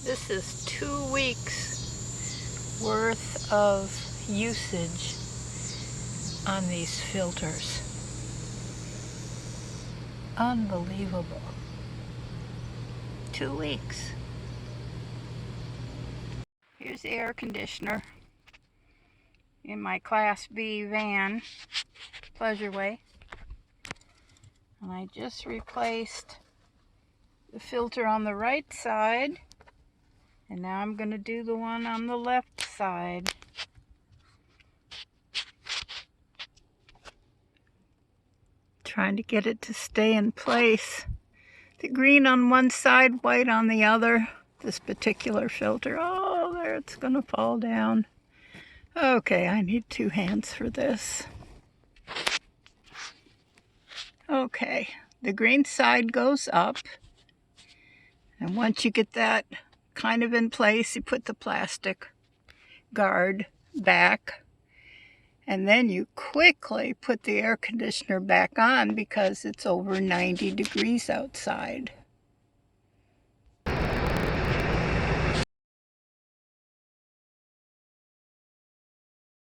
This is 2 weeks worth of usage on these filters. Unbelievable. 2 weeks. Here's the air conditioner in my Class B van, Pleasureway. And I just replaced the filter on the right side. And now I'm going to do the one on the left side. Trying to get it to stay in place. The green on one side, white on the other. This particular filter. Oh, there, it's going to fall down. Okay, I need 2 hands for this. Okay, the green side goes up. And once you get that kind of in place, you put the plastic guard back. And then you quickly put the air conditioner back on because it's over 90 degrees outside.